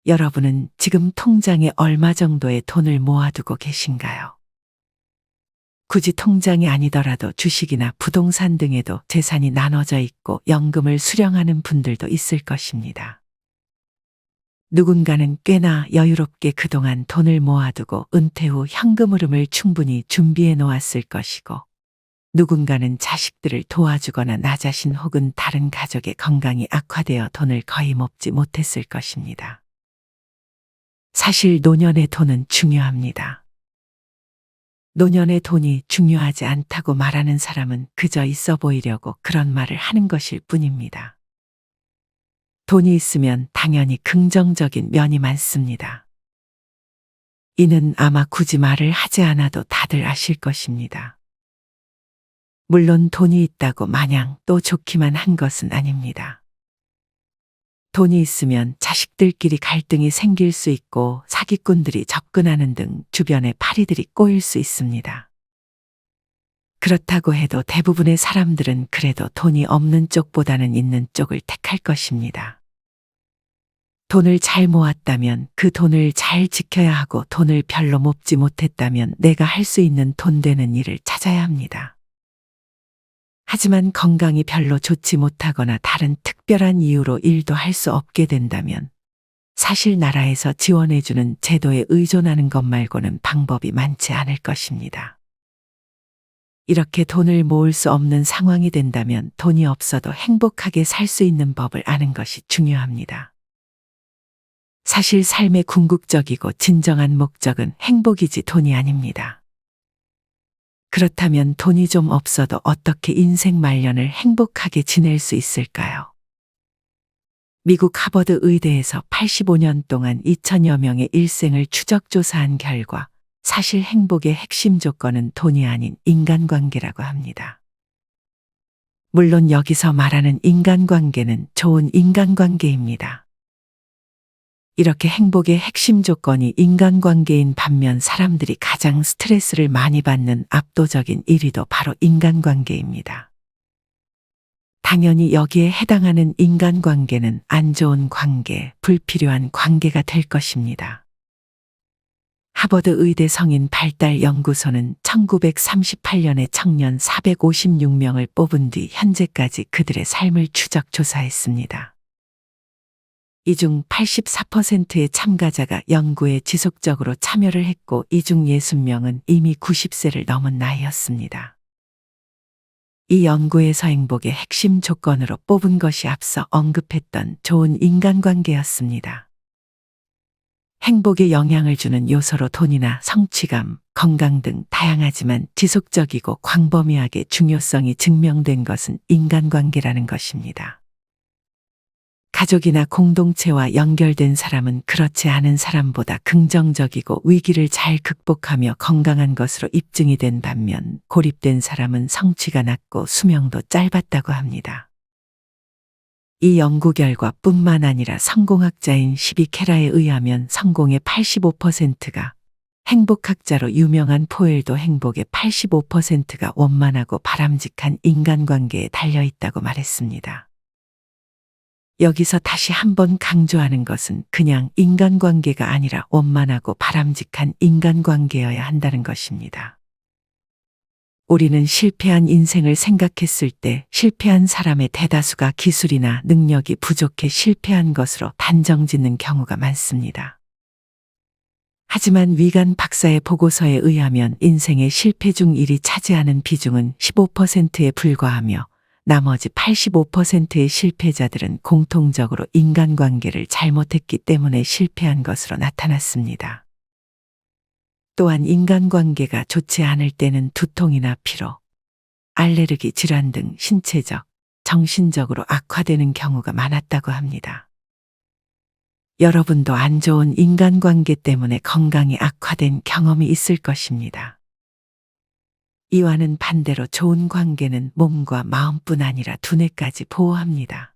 여러분은 지금 통장에 얼마 정도의 돈을 모아두고 계신가요? 굳이 통장이 아니더라도 주식이나 부동산 등에도 재산이 나눠져 있고 연금을 수령하는 분들도 있을 것입니다. 누군가는 꽤나 여유롭게 그동안 돈을 모아두고 은퇴 후 현금 흐름을 충분히 준비해 놓았을 것이고, 누군가는 자식들을 도와주거나 나 자신 혹은 다른 가족의 건강이 악화되어 돈을 거의 모지 못했을 것입니다. 사실 노년의 돈은 중요합니다. 노년의 돈이 중요하지 않다고 말하는 사람은 그저 있어 보이려고 그런 말을 하는 것일 뿐입니다. 돈이 있으면 당연히 긍정적인 면이 많습니다. 이는 아마 굳이 말을 하지 않아도 다들 아실 것입니다. 물론 돈이 있다고 마냥 또 좋기만 한 것은 아닙니다. 돈이 있으면 자식들끼리 갈등이 생길 수 있고 사기꾼들이 접근하는 등 주변에 파리들이 꼬일 수 있습니다. 그렇다고 해도 대부분의 사람들은 그래도 돈이 없는 쪽보다는 있는 쪽을 택할 것입니다. 돈을 잘 모았다면 그 돈을 잘 지켜야 하고, 돈을 별로 모지 못했다면 내가 할 수 있는 돈 되는 일을 찾아야 합니다. 하지만 건강이 별로 좋지 못하거나 다른 특별한 이유로 일도 할 수 없게 된다면 사실 나라에서 지원해주는 제도에 의존하는 것 말고는 방법이 많지 않을 것입니다. 이렇게 돈을 모을 수 없는 상황이 된다면 돈이 없어도 행복하게 살 수 있는 법을 아는 것이 중요합니다. 사실 삶의 궁극적이고 진정한 목적은 행복이지 돈이 아닙니다. 그렇다면 돈이 좀 없어도 어떻게 인생 말년을 행복하게 지낼 수 있을까요? 미국 하버드 의대에서 85년 동안 2천여 명의 일생을 추적조사한 결과 사실 행복의 핵심 조건은 돈이 아닌 인간관계라고 합니다. 물론 여기서 말하는 인간관계는 좋은 인간관계입니다. 이렇게 행복의 핵심 조건이 인간관계인 반면 사람들이 가장 스트레스를 많이 받는 압도적인 1위도 바로 인간관계입니다. 당연히 여기에 해당하는 인간관계는 안 좋은 관계, 불필요한 관계가 될 것입니다. 하버드 의대 성인 발달 연구소는 1938년에 청년 456명을 뽑은 뒤 현재까지 그들의 삶을 추적 조사했습니다. 이 중 84%의 참가자가 연구에 지속적으로 참여를 했고, 이 중 60명은 이미 90세를 넘은 나이였습니다. 이 연구에서 행복의 핵심 조건으로 뽑은 것이 앞서 언급했던 좋은 인간관계였습니다. 행복에 영향을 주는 요소로 돈이나 성취감, 건강 등 다양하지만 지속적이고 광범위하게 중요성이 증명된 것은 인간관계라는 것입니다. 가족이나 공동체와 연결된 사람은 그렇지 않은 사람보다 긍정적이고 위기를 잘 극복하며 건강한 것으로 입증이 된 반면, 고립된 사람은 성취가 낮고 수명도 짧았다고 합니다. 이 연구 결과뿐만 아니라 성공학자인 시비 케라에 의하면 성공의 85%가, 행복학자로 유명한 포엘도 행복의 85%가 원만하고 바람직한 인간관계에 달려있다고 말했습니다. 여기서 다시 한번 강조하는 것은 그냥 인간관계가 아니라 원만하고 바람직한 인간관계여야 한다는 것입니다. 우리는 실패한 인생을 생각했을 때 실패한 사람의 대다수가 기술이나 능력이 부족해 실패한 것으로 단정 짓는 경우가 많습니다. 하지만 위간 박사의 보고서에 의하면 인생의 실패 중 1이 차지하는 비중은 15%에 불과하며, 나머지 85%의 실패자들은 공통적으로 인간관계를 잘못했기 때문에 실패한 것으로 나타났습니다. 또한 인간관계가 좋지 않을 때는 두통이나 피로, 알레르기 질환 등 신체적, 정신적으로 악화되는 경우가 많았다고 합니다. 여러분도 안 좋은 인간관계 때문에 건강이 악화된 경험이 있을 것입니다. 이와는 반대로 좋은 관계는 몸과 마음뿐 아니라 두뇌까지 보호합니다.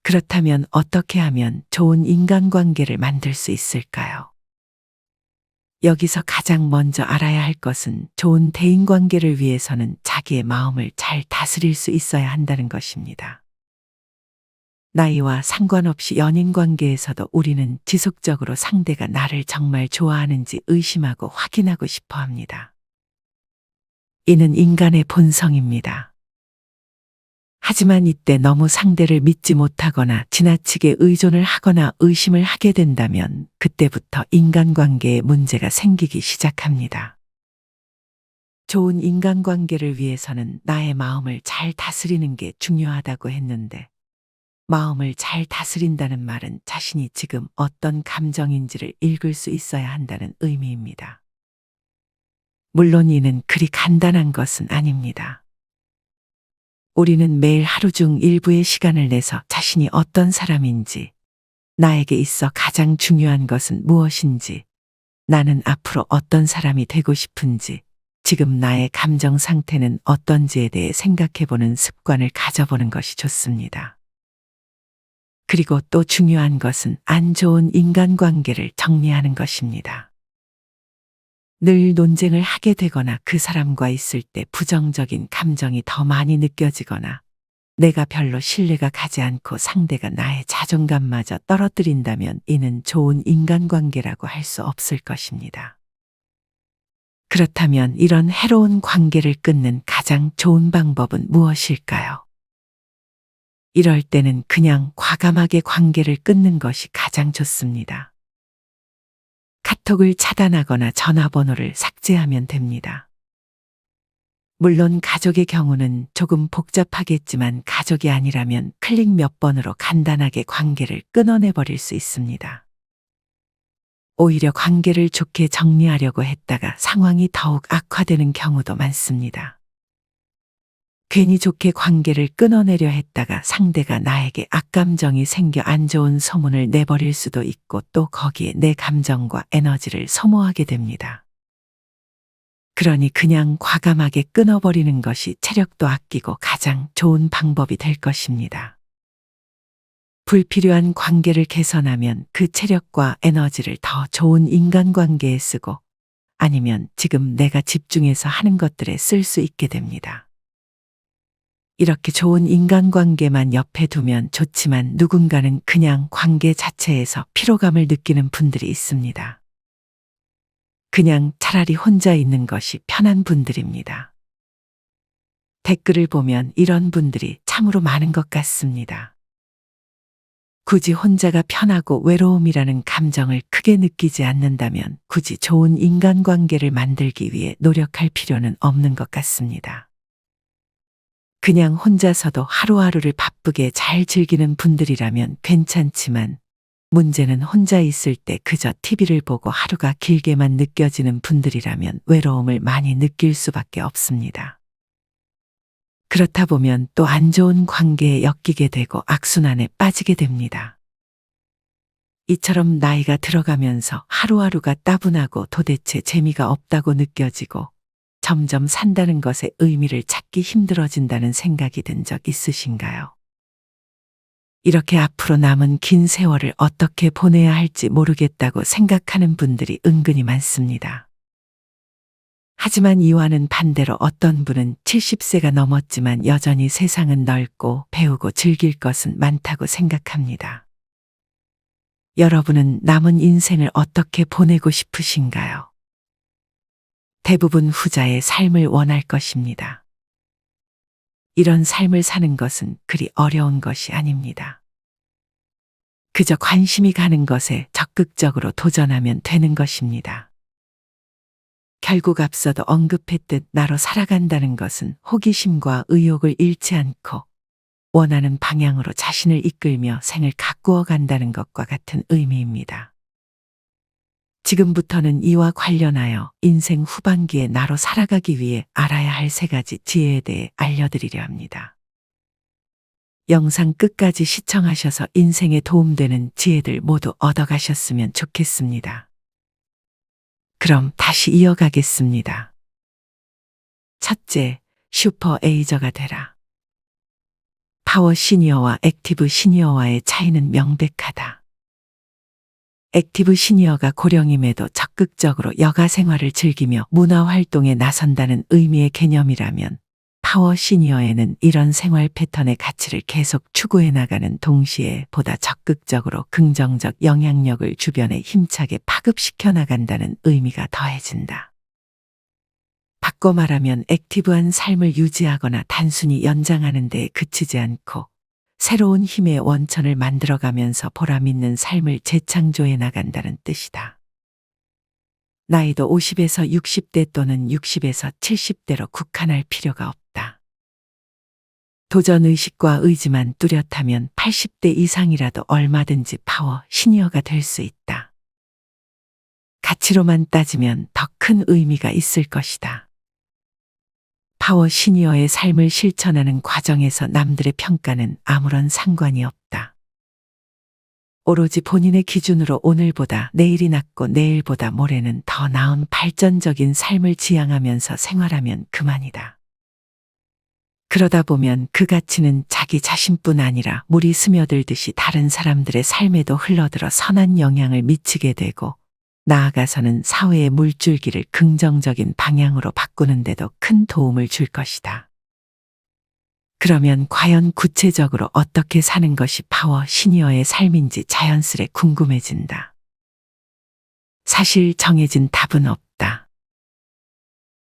그렇다면 어떻게 하면 좋은 인간관계를 만들 수 있을까요? 여기서 가장 먼저 알아야 할 것은 좋은 대인관계를 위해서는 자기의 마음을 잘 다스릴 수 있어야 한다는 것입니다. 나이와 상관없이 연인 관계에서도 우리는 지속적으로 상대가 나를 정말 좋아하는지 의심하고 확인하고 싶어 합니다. 이는 인간의 본성입니다. 하지만 이때 너무 상대를 믿지 못하거나 지나치게 의존을 하거나 의심을 하게 된다면 그때부터 인간관계에 문제가 생기기 시작합니다. 좋은 인간관계를 위해서는 나의 마음을 잘 다스리는 게 중요하다고 했는데, 마음을 잘 다스린다는 말은 자신이 지금 어떤 감정인지를 읽을 수 있어야 한다는 의미입니다. 물론 이는 그리 간단한 것은 아닙니다. 우리는 매일 하루 중 일부의 시간을 내서 자신이 어떤 사람인지, 나에게 있어 가장 중요한 것은 무엇인지, 나는 앞으로 어떤 사람이 되고 싶은지, 지금 나의 감정 상태는 어떤지에 대해 생각해보는 습관을 가져보는 것이 좋습니다. 그리고 또 중요한 것은 안 좋은 인간관계를 정리하는 것입니다. 늘 논쟁을 하게 되거나 그 사람과 있을 때 부정적인 감정이 더 많이 느껴지거나 내가 별로 신뢰가 가지 않고 상대가 나의 자존감마저 떨어뜨린다면 이는 좋은 인간관계라고 할 수 없을 것입니다. 그렇다면 이런 해로운 관계를 끊는 가장 좋은 방법은 무엇일까요? 이럴 때는 그냥 과감하게 관계를 끊는 것이 가장 좋습니다. 카톡을 차단하거나 전화번호를 삭제하면 됩니다. 물론 가족의 경우는 조금 복잡하겠지만 가족이 아니라면 클릭 몇 번으로 간단하게 관계를 끊어내버릴 수 있습니다. 오히려 관계를 좋게 정리하려고 했다가 상황이 더욱 악화되는 경우도 많습니다. 괜히 좋게 관계를 끊어내려 했다가 상대가 나에게 악감정이 생겨 안 좋은 소문을 내버릴 수도 있고 또 거기에 내 감정과 에너지를 소모하게 됩니다. 그러니 그냥 과감하게 끊어버리는 것이 체력도 아끼고 가장 좋은 방법이 될 것입니다. 불필요한 관계를 개선하면 그 체력과 에너지를 더 좋은 인간관계에 쓰고 아니면 지금 내가 집중해서 하는 것들에 쓸 수 있게 됩니다. 이렇게 좋은 인간관계만 옆에 두면 좋지만 누군가는 그냥 관계 자체에서 피로감을 느끼는 분들이 있습니다. 그냥 차라리 혼자 있는 것이 편한 분들입니다. 댓글을 보면 이런 분들이 참으로 많은 것 같습니다. 굳이 혼자가 편하고 외로움이라는 감정을 크게 느끼지 않는다면 굳이 좋은 인간관계를 만들기 위해 노력할 필요는 없는 것 같습니다. 그냥 혼자서도 하루하루를 바쁘게 잘 즐기는 분들이라면 괜찮지만 문제는 혼자 있을 때 그저 TV를 보고 하루가 길게만 느껴지는 분들이라면 외로움을 많이 느낄 수밖에 없습니다. 그렇다 보면 또 안 좋은 관계에 엮이게 되고 악순환에 빠지게 됩니다. 이처럼 나이가 들어가면서 하루하루가 따분하고 도대체 재미가 없다고 느껴지고 점점 산다는 것의 의미를 찾기 힘들어진다는 생각이 든 적 있으신가요? 이렇게 앞으로 남은 긴 세월을 어떻게 보내야 할지 모르겠다고 생각하는 분들이 은근히 많습니다. 하지만 이와는 반대로 어떤 분은 70세가 넘었지만 여전히 세상은 넓고 배우고 즐길 것은 많다고 생각합니다. 여러분은 남은 인생을 어떻게 보내고 싶으신가요? 대부분 후자의 삶을 원할 것입니다. 이런 삶을 사는 것은 그리 어려운 것이 아닙니다. 그저 관심이 가는 것에 적극적으로 도전하면 되는 것입니다. 결국 앞서도 언급했듯 나로 살아간다는 것은 호기심과 의욕을 잃지 않고 원하는 방향으로 자신을 이끌며 생을 가꾸어 간다는 것과 같은 의미입니다. 지금부터는 이와 관련하여 인생 후반기에 나로 살아가기 위해 알아야 할 3가지 지혜에 대해 알려드리려 합니다. 영상 끝까지 시청하셔서 인생에 도움되는 지혜들 모두 얻어가셨으면 좋겠습니다. 그럼 다시 이어가겠습니다. 첫째, 슈퍼 에이저가 되라. 파워 시니어와 액티브 시니어와의 차이는 명백하다. 액티브 시니어가 고령임에도 적극적으로 여가 생활을 즐기며 문화 활동에 나선다는 의미의 개념이라면 파워 시니어에는 이런 생활 패턴의 가치를 계속 추구해 나가는 동시에 보다 적극적으로 긍정적 영향력을 주변에 힘차게 파급시켜 나간다는 의미가 더해진다. 바꿔 말하면 액티브한 삶을 유지하거나 단순히 연장하는 데에 그치지 않고 새로운 힘의 원천을 만들어가면서 보람있는 삶을 재창조해 나간다는 뜻이다. 나이도 50에서 60대 또는 60에서 70대로 국한할 필요가 없다. 도전 의식과 의지만 뚜렷하면 80대 이상이라도 얼마든지 파워 시니어가 될 수 있다. 가치로만 따지면 더 큰 의미가 있을 것이다. 파워 시니어의 삶을 실천하는 과정에서 남들의 평가는 아무런 상관이 없다. 오로지 본인의 기준으로 오늘보다 내일이 낫고 내일보다 모레는 더 나은 발전적인 삶을 지향하면서 생활하면 그만이다. 그러다 보면 그 가치는 자기 자신뿐 아니라 물이 스며들듯이 다른 사람들의 삶에도 흘러들어 선한 영향을 미치게 되고 나아가서는 사회의 물줄기를 긍정적인 방향으로 바꾸는 데도 큰 도움을 줄 것이다. 그러면 과연 구체적으로 어떻게 사는 것이 파워 시니어의 삶인지 자연스레 궁금해진다. 사실 정해진 답은 없다.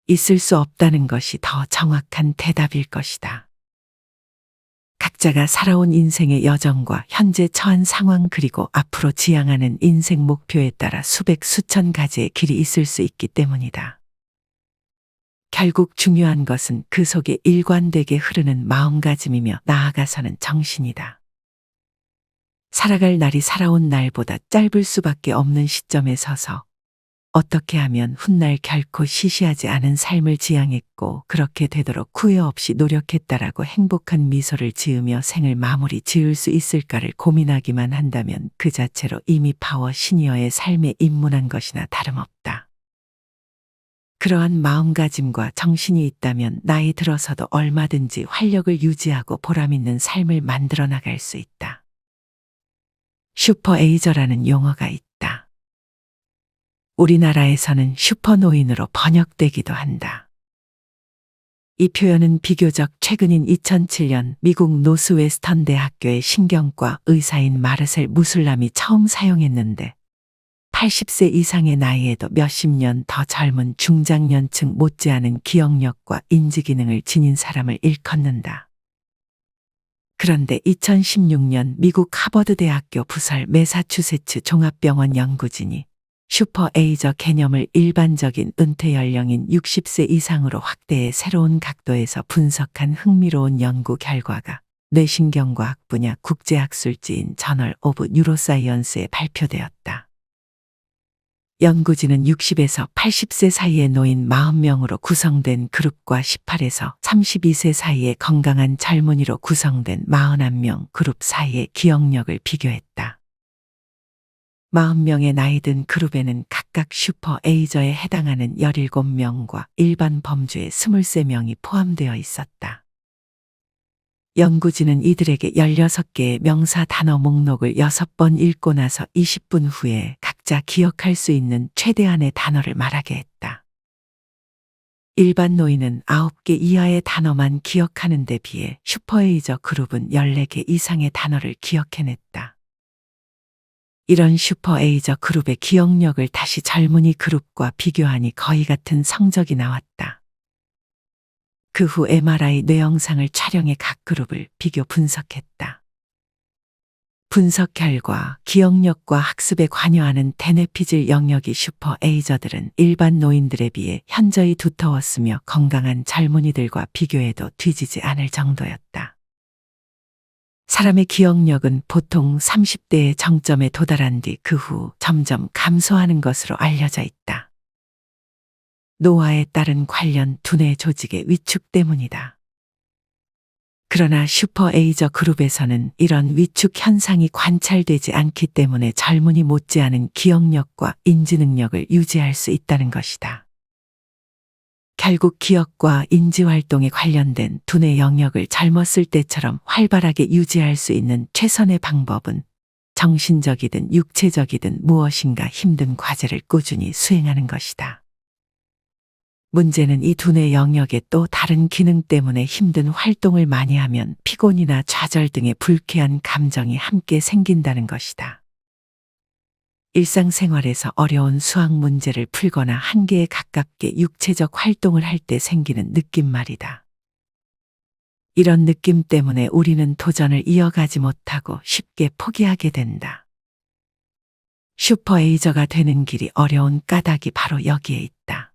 있을 수 없다는 것이 더 정확한 대답일 것이다. 각자가 살아온 인생의 여정과 현재 처한 상황 그리고 앞으로 지향하는 인생 목표에 따라 수백 수천 가지의 길이 있을 수 있기 때문이다. 결국 중요한 것은 그 속에 일관되게 흐르는 마음가짐이며 나아가서는 정신이다. 살아갈 날이 살아온 날보다 짧을 수밖에 없는 시점에 서서 어떻게 하면 훗날 결코 시시하지 않은 삶을 지향했고 그렇게 되도록 후회 없이 노력했다라고 행복한 미소를 지으며 생을 마무리 지을 수 있을까를 고민하기만 한다면 그 자체로 이미 파워 시니어의 삶에 입문한 것이나 다름없다. 그러한 마음가짐과 정신이 있다면 나이 들어서도 얼마든지 활력을 유지하고 보람있는 삶을 만들어 나갈 수 있다. 슈퍼에이저라는 용어가 있다. 우리나라에서는 슈퍼노인으로 번역되기도 한다. 이 표현은 비교적 최근인 2007년 미국 노스웨스턴 대학교의 신경과 의사인 마르셀 무술람이 처음 사용했는데 80세 이상의 나이에도 몇십 년 더 젊은 중장년층 못지않은 기억력과 인지기능을 지닌 사람을 일컫는다. 그런데 2016년 미국 하버드 대학교 부설 매사추세츠 종합병원 연구진이 슈퍼에이저 개념을 일반적인 은퇴 연령인 60세 이상으로 확대해 새로운 각도에서 분석한 흥미로운 연구 결과가 뇌신경과학 분야 국제학술지인 저널 오브 뉴로사이언스에 발표되었다. 연구진은 60에서 80세 사이의 노인 40명으로 구성된 그룹과 18에서 32세 사이의 건강한 젊은이로 구성된 41명 그룹 사이의 기억력을 비교했다. 40명의 나이든 그룹에는 각각 슈퍼에이저에 해당하는 17명과 일반 범주의 23명이 포함되어 있었다. 연구진은 이들에게 16개의 명사 단어 목록을 6번 읽고 나서 20분 후에 각자 기억할 수 있는 최대한의 단어를 말하게 했다. 일반 노인은 9개 이하의 단어만 기억하는 데 비해 슈퍼에이저 그룹은 14개 이상의 단어를 기억해냈다. 이런 슈퍼에이저 그룹의 기억력을 다시 젊은이 그룹과 비교하니 거의 같은 성적이 나왔다. 그 후 MRI 뇌영상을 촬영해 각 그룹을 비교 분석했다. 분석 결과 기억력과 학습에 관여하는 대뇌피질 영역이 슈퍼에이저들은 일반 노인들에 비해 현저히 두터웠으며 건강한 젊은이들과 비교해도 뒤지지 않을 정도였다. 사람의 기억력은 보통 30대의 정점에 도달한 뒤 그 후 점점 감소하는 것으로 알려져 있다. 노화에 따른 관련 두뇌 조직의 위축 때문이다. 그러나 슈퍼에이저 그룹에서는 이런 위축 현상이 관찰되지 않기 때문에 젊은이 못지않은 기억력과 인지능력을 유지할 수 있다는 것이다. 결국 기억과 인지활동에 관련된 두뇌 영역을 젊었을 때처럼 활발하게 유지할 수 있는 최선의 방법은 정신적이든 육체적이든 무엇인가 힘든 과제를 꾸준히 수행하는 것이다. 문제는 이 두뇌 영역의 또 다른 기능 때문에 힘든 활동을 많이 하면 피곤이나 좌절 등의 불쾌한 감정이 함께 생긴다는 것이다. 일상생활에서 어려운 수학 문제를 풀거나 한계에 가깝게 육체적 활동을 할 때 생기는 느낌 말이다. 이런 느낌 때문에 우리는 도전을 이어가지 못하고 쉽게 포기하게 된다. 슈퍼에이저가 되는 길이 어려운 까닭이 바로 여기에 있다.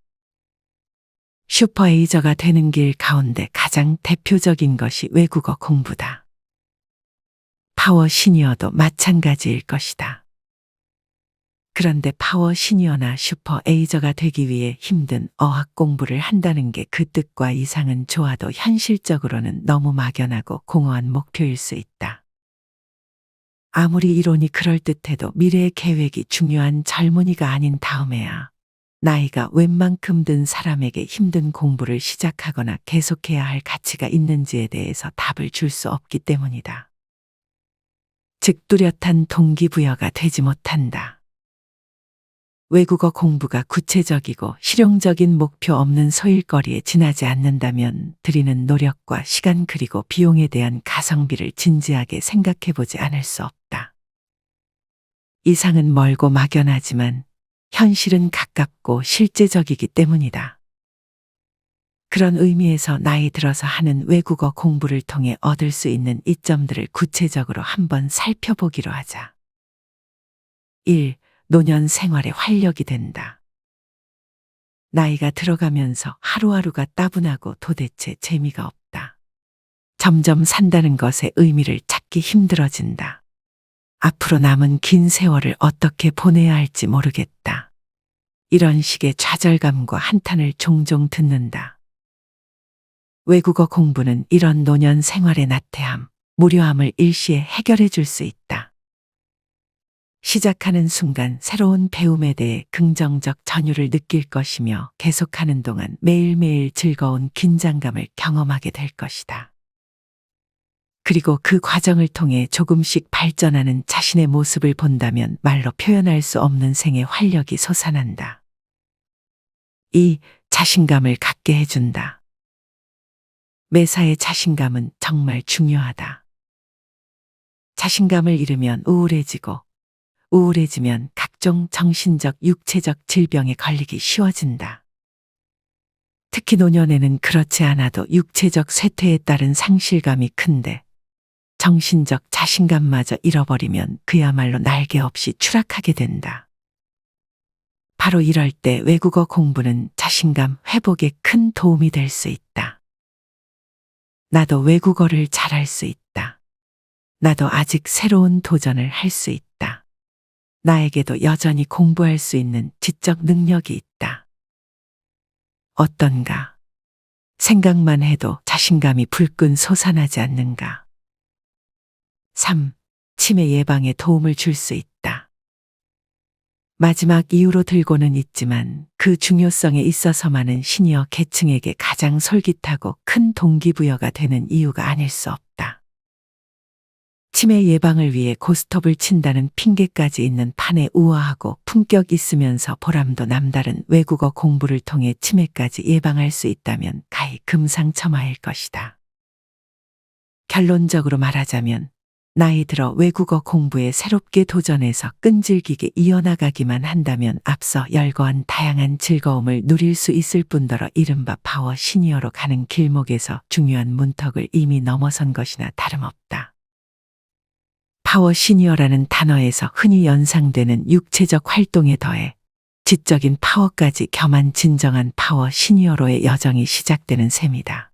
슈퍼에이저가 되는 길 가운데 가장 대표적인 것이 외국어 공부다. 파워 시니어도 마찬가지일 것이다. 그런데 파워 시니어나 슈퍼 에이저가 되기 위해 힘든 어학 공부를 한다는 게 그 뜻과 이상은 좋아도 현실적으로는 너무 막연하고 공허한 목표일 수 있다. 아무리 이론이 그럴듯해도 미래의 계획이 중요한 젊은이가 아닌 다음에야 나이가 웬만큼 든 사람에게 힘든 공부를 시작하거나 계속해야 할 가치가 있는지에 대해서 답을 줄 수 없기 때문이다. 즉 뚜렷한 동기부여가 되지 못한다. 외국어 공부가 구체적이고 실용적인 목표 없는 소일거리에 지나지 않는다면 들이는 노력과 시간 그리고 비용에 대한 가성비를 진지하게 생각해 보지 않을 수 없다. 이상은 멀고 막연하지만 현실은 가깝고 실제적이기 때문이다. 그런 의미에서 나이 들어서 하는 외국어 공부를 통해 얻을 수 있는 이점들을 구체적으로 한번 살펴보기로 하자. 1. 노년 생활에 활력이 된다. 나이가 들어가면서 하루하루가 따분하고 도대체 재미가 없다. 점점 산다는 것에 의미를 찾기 힘들어진다. 앞으로 남은 긴 세월을 어떻게 보내야 할지 모르겠다. 이런 식의 좌절감과 한탄을 종종 듣는다. 외국어 공부는 이런 노년 생활의 나태함, 무료함을 일시에 해결해 줄 수 있다. 시작하는 순간 새로운 배움에 대해 긍정적 전율을 느낄 것이며 계속하는 동안 매일매일 즐거운 긴장감을 경험하게 될 것이다. 그리고 그 과정을 통해 조금씩 발전하는 자신의 모습을 본다면 말로 표현할 수 없는 생의 활력이 솟아난다. 2. 자신감을 갖게 해준다. 매사에 자신감은 정말 중요하다. 자신감을 잃으면 우울해지고 우울해지면 각종 정신적, 육체적 질병에 걸리기 쉬워진다. 특히 노년에는 그렇지 않아도 육체적 쇠퇴에 따른 상실감이 큰데 정신적 자신감마저 잃어버리면 그야말로 날개 없이 추락하게 된다. 바로 이럴 때 외국어 공부는 자신감 회복에 큰 도움이 될 수 있다. 나도 외국어를 잘할 수 있다. 나도 아직 새로운 도전을 할 수 있다. 나에게도 여전히 공부할 수 있는 지적 능력이 있다. 어떤가? 생각만 해도 자신감이 불끈 솟아나지 않는가? 3. 치매 예방에 도움을 줄 수 있다. 마지막 이유로 들고는 있지만 그 중요성에 있어서만은 시니어 계층에게 가장 솔깃하고 큰 동기부여가 되는 이유가 아닐 수 없다. 치매 예방을 위해 고스톱을 친다는 핑계까지 있는 판에 우아하고 품격 있으면서 보람도 남다른 외국어 공부를 통해 치매까지 예방할 수 있다면 가히 금상첨화일 것이다. 결론적으로 말하자면 나이 들어 외국어 공부에 새롭게 도전해서 끈질기게 이어나가기만 한다면 앞서 열거한 다양한 즐거움을 누릴 수 있을 뿐더러 이른바 파워 시니어로 가는 길목에서 중요한 문턱을 이미 넘어선 것이나 다름없다. 파워 시니어라는 단어에서 흔히 연상되는 육체적 활동에 더해 지적인 파워까지 겸한 진정한 파워 시니어로의 여정이 시작되는 셈이다.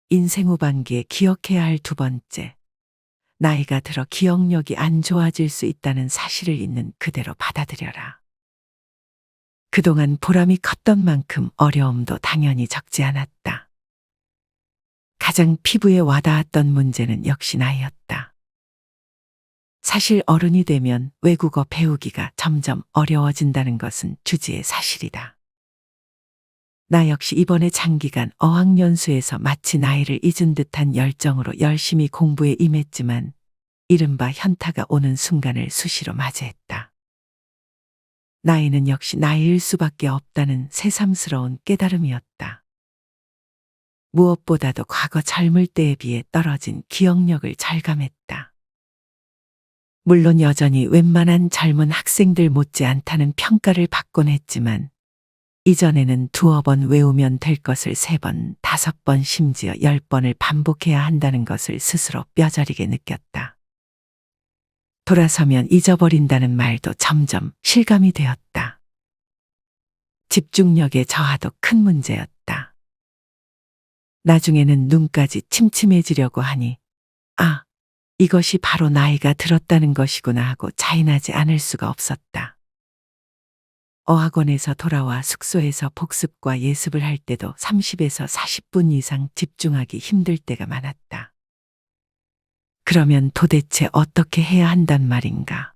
인생 후반기에 기억해야 할 두 번째, 나이가 들어 기억력이 안 좋아질 수 있다는 사실을 있는 그대로 받아들여라. 그동안 보람이 컸던 만큼 어려움도 당연히 적지 않았다. 가장 피부에 와닿았던 문제는 역시 나이였다. 사실 어른이 되면 외국어 배우기가 점점 어려워진다는 것은 주지의 사실이다. 나 역시 이번에 장기간 어학연수에서 마치 나이를 잊은 듯한 열정으로 열심히 공부에 임했지만 이른바 현타가 오는 순간을 수시로 맞이했다. 나이는 역시 나이일 수밖에 없다는 새삼스러운 깨달음이었다. 무엇보다도 과거 젊을 때에 비해 떨어진 기억력을 절감했다. 물론 여전히 웬만한 젊은 학생들 못지않다는 평가를 받곤 했지만 이전에는 2어 번 외우면 될 것을 3번, 5번 심지어 10번을 반복해야 한다는 것을 스스로 뼈저리게 느꼈다. 돌아서면 잊어버린다는 말도 점점 실감이 되었다. 집중력의 저하도 큰 문제였다. 나중에는 눈까지 침침해지려고 하니 아, 이것이 바로 나이가 들었다는 것이구나 하고 자인하지 않을 수가 없었다. 어학원에서 돌아와 숙소에서 복습과 예습을 할 때도 30에서 40분 이상 집중하기 힘들 때가 많았다. 그러면 도대체 어떻게 해야 한단 말인가?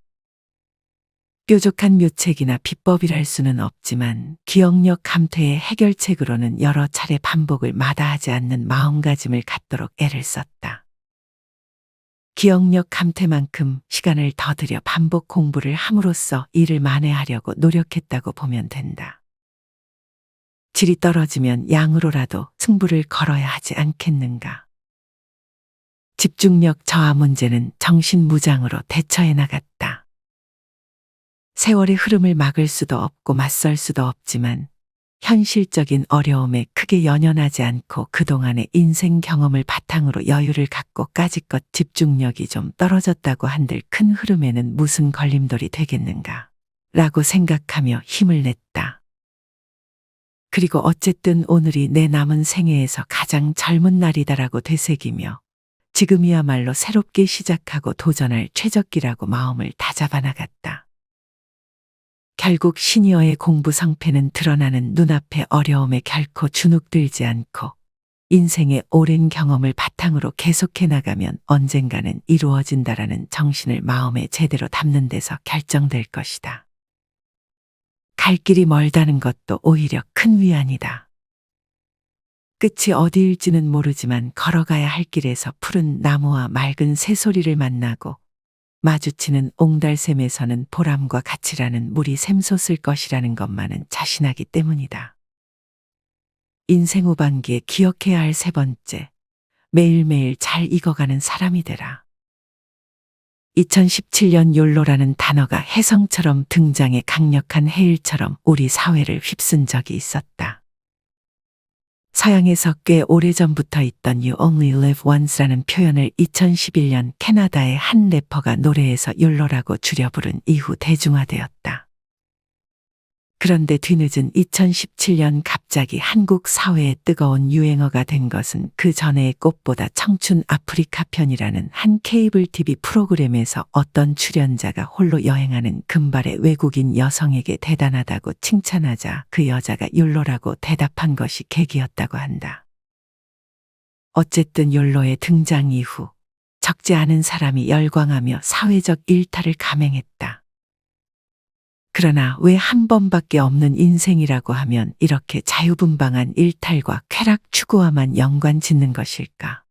뾰족한 묘책이나 비법이랄 수는 없지만 기억력 감퇴의 해결책으로는 여러 차례 반복을 마다하지 않는 마음가짐을 갖도록 애를 썼다. 기억력 감퇴만큼 시간을 더 들여 반복 공부를 함으로써 이를 만회하려고 노력했다고 보면 된다. 질이 떨어지면 양으로라도 승부를 걸어야 하지 않겠는가. 집중력 저하 문제는 정신무장으로 대처해 나갔다. 세월의 흐름을 막을 수도 없고 맞설 수도 없지만 현실적인 어려움에 크게 연연하지 않고 그동안의 인생 경험을 바탕으로 여유를 갖고 까짓것 집중력이 좀 떨어졌다고 한들 큰 흐름에는 무슨 걸림돌이 되겠는가 라고 생각하며 힘을 냈다. 그리고 어쨌든 오늘이 내 남은 생애에서 가장 젊은 날이다라고 되새기며 지금이야말로 새롭게 시작하고 도전할 최적기라고 마음을 다잡아 나갔다. 결국 시니어의 공부 성패는 드러나는 눈앞의 어려움에 결코 주눅들지 않고 인생의 오랜 경험을 바탕으로 계속해 나가면 언젠가는 이루어진다라는 정신을 마음에 제대로 담는 데서 결정될 것이다. 갈 길이 멀다는 것도 오히려 큰 위안이다. 끝이 어디일지는 모르지만 걸어가야 할 길에서 푸른 나무와 맑은 새소리를 만나고 마주치는 옹달샘에서는 보람과 가치라는 물이 샘솟을 것이라는 것만은 자신하기 때문이다. 인생 후반기에 기억해야 할 3번째, 매일매일 잘 익어가는 사람이 되라. 2017년 욜로라는 단어가 혜성처럼 등장해 강력한 해일처럼 우리 사회를 휩쓴 적이 있었다. 서양에서 꽤 오래전부터 있던 You Only Live Once라는 표현을 2011년 캐나다의 한 래퍼가 노래에서 욜로라고 줄여 부른 이후 대중화되었다. 그런데 뒤늦은 2017년 갑자기 한국 사회에 뜨거운 유행어가 된 것은 그 전에의 꽃보다 청춘 아프리카 편이라는 한 케이블 TV 프로그램에서 어떤 출연자가 홀로 여행하는 금발의 외국인 여성에게 대단하다고 칭찬하자 그 여자가 욜로라고 대답한 것이 계기였다고 한다. 어쨌든 욜로의 등장 이후 적지 않은 사람이 열광하며 사회적 일탈을 감행했다. 그러나 왜 한 번밖에 없는 인생이라고 하면 이렇게 자유분방한 일탈과 쾌락 추구와만 연관 짓는 것일까?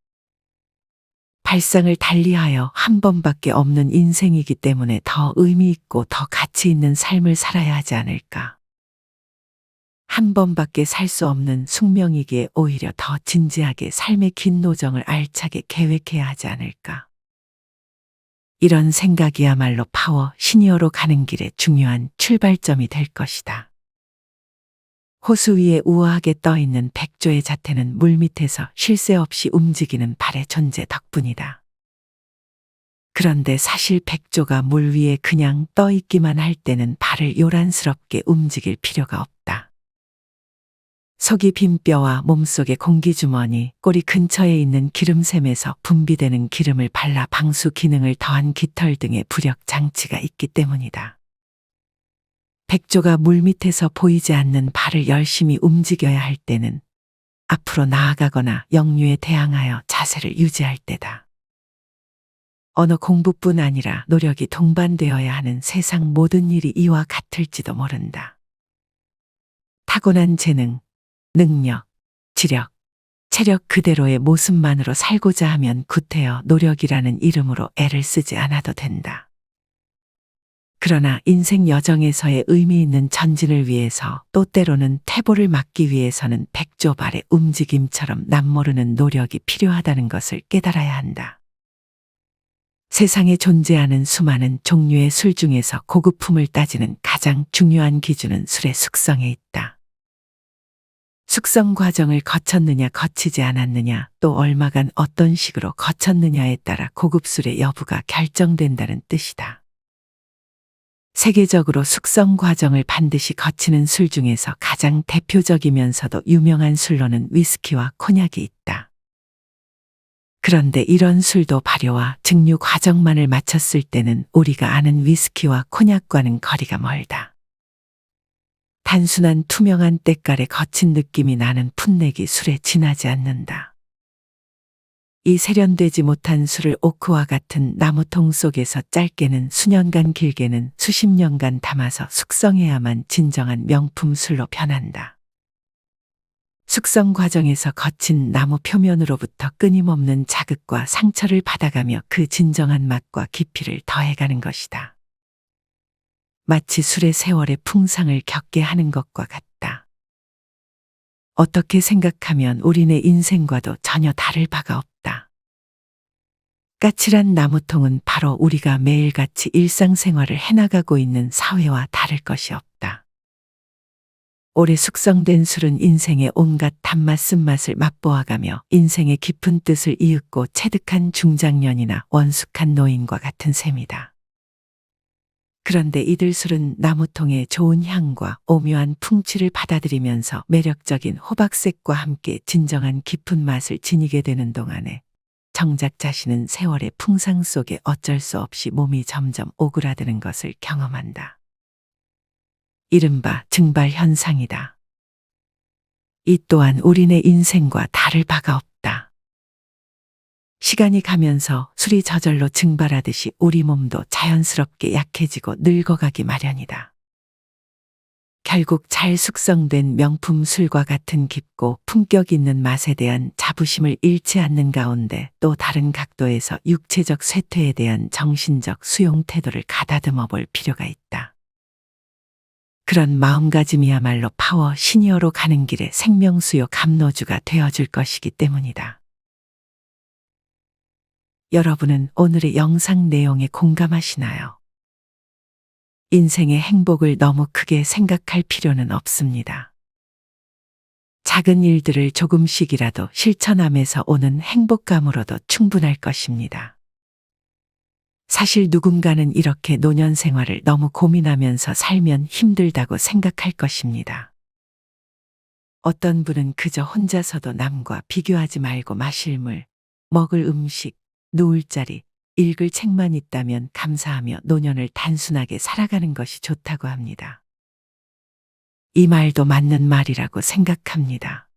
발상을 달리하여 한 번밖에 없는 인생이기 때문에 더 의미 있고 더 가치 있는 삶을 살아야 하지 않을까? 한 번밖에 살 수 없는 숙명이기에 오히려 더 진지하게 삶의 긴 노정을 알차게 계획해야 하지 않을까? 이런 생각이야말로 파워 시니어로 가는 길에 중요한 출발점이 될 것이다. 호수 위에 우아하게 떠있는 백조의 자태는 물밑에서 쉴 새 없이 움직이는 발의 존재 덕분이다. 그런데 사실 백조가 물 위에 그냥 떠있기만 할 때는 발을 요란스럽게 움직일 필요가 없다. 속이 빈 뼈와 몸속의 공기주머니, 꼬리 근처에 있는 기름샘에서 분비되는 기름을 발라 방수 기능을 더한 깃털 등의 부력 장치가 있기 때문이다. 백조가 물밑에서 보이지 않는 발을 열심히 움직여야 할 때는 앞으로 나아가거나 역류에 대항하여 자세를 유지할 때다. 언어 공부뿐 아니라 노력이 동반되어야 하는 세상 모든 일이 이와 같을지도 모른다. 타고난 재능, 능력, 지력, 체력 그대로의 모습만으로 살고자 하면 구태여 노력이라는 이름으로 애를 쓰지 않아도 된다. 그러나 인생 여정에서의 의미 있는 전진을 위해서 또 때로는 퇴보를 막기 위해서는 백조발의 움직임처럼 남모르는 노력이 필요하다는 것을 깨달아야 한다. 세상에 존재하는 수많은 종류의 술 중에서 고급품을 따지는 가장 중요한 기준은 술의 숙성에 있다. 숙성 과정을 거쳤느냐 거치지 않았느냐 또 얼마간 어떤 식으로 거쳤느냐에 따라 고급술의 여부가 결정된다는 뜻이다. 세계적으로 숙성 과정을 반드시 거치는 술 중에서 가장 대표적이면서도 유명한 술로는 위스키와 코냑이 있다. 그런데 이런 술도 발효와 증류 과정만을 마쳤을 때는 우리가 아는 위스키와 코냑과는 거리가 멀다. 단순한 투명한 때깔의 거친 느낌이 나는 풋내기 술에 지나지 않는다. 이 세련되지 못한 술을 오크와 같은 나무통 속에서 짧게는 수년간 길게는 수십 년간 담아서 숙성해야만 진정한 명품 술로 변한다. 숙성 과정에서 거친 나무 표면으로부터 끊임없는 자극과 상처를 받아가며 그 진정한 맛과 깊이를 더해가는 것이다. 마치 술의 세월의 풍상을 겪게 하는 것과 같다. 어떻게 생각하면 우리네 인생과도 전혀 다를 바가 없다. 까칠한 나무통은 바로 우리가 매일같이 일상생활을 해나가고 있는 사회와 다를 것이 없다. 오래 숙성된 술은 인생의 온갖 단맛 쓴맛을 맛보아가며 인생의 깊은 뜻을 이윽고 체득한 중장년이나 원숙한 노인과 같은 셈이다. 그런데 이들 술은 나무통의 좋은 향과 오묘한 풍취를 받아들이면서 매력적인 호박색과 함께 진정한 깊은 맛을 지니게 되는 동안에 정작 자신은 세월의 풍상 속에 어쩔 수 없이 몸이 점점 오그라드는 것을 경험한다. 이른바 증발 현상이다. 이 또한 우리네 인생과 다를 바가 없다. 시간이 가면서 술이 저절로 증발하듯이 우리 몸도 자연스럽게 약해지고 늙어가기 마련이다. 결국 잘 숙성된 명품 술과 같은 깊고 품격 있는 맛에 대한 자부심을 잃지 않는 가운데 또 다른 각도에서 육체적 쇠퇴에 대한 정신적 수용 태도를 가다듬어 볼 필요가 있다. 그런 마음가짐이야말로 파워 시니어로 가는 길에 생명수요 감로주가 되어줄 것이기 때문이다. 여러분은 오늘의 영상 내용에 공감하시나요? 인생의 행복을 너무 크게 생각할 필요는 없습니다. 작은 일들을 조금씩이라도 실천하면서 오는 행복감으로도 충분할 것입니다. 사실 누군가는 이렇게 노년 생활을 너무 고민하면서 살면 힘들다고 생각할 것입니다. 어떤 분은 그저 혼자서도 남과 비교하지 말고 마실 물, 먹을 음식, 누울 자리, 읽을 책만 있다면 감사하며 노년을 단순하게 살아가는 것이 좋다고 합니다. 이 말도 맞는 말이라고 생각합니다.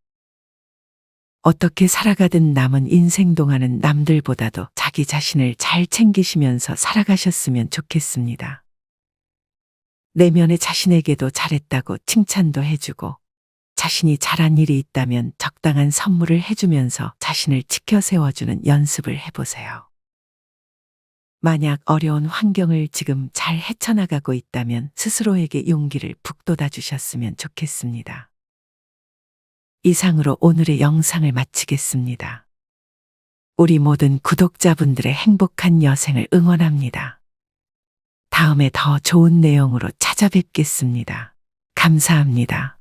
어떻게 살아가든 남은 인생 동안은 남들보다도 자기 자신을 잘 챙기시면서 살아가셨으면 좋겠습니다. 내면의 자신에게도 잘했다고 칭찬도 해주고 자신이 잘한 일이 있다면 적당한 선물을 해주면서 자신을 지켜 세워주는 연습을 해보세요. 만약 어려운 환경을 지금 잘 헤쳐나가고 있다면 스스로에게 용기를 북돋아 주셨으면 좋겠습니다. 이상으로 오늘의 영상을 마치겠습니다. 우리 모든 구독자분들의 행복한 여생을 응원합니다. 다음에 더 좋은 내용으로 찾아뵙겠습니다. 감사합니다.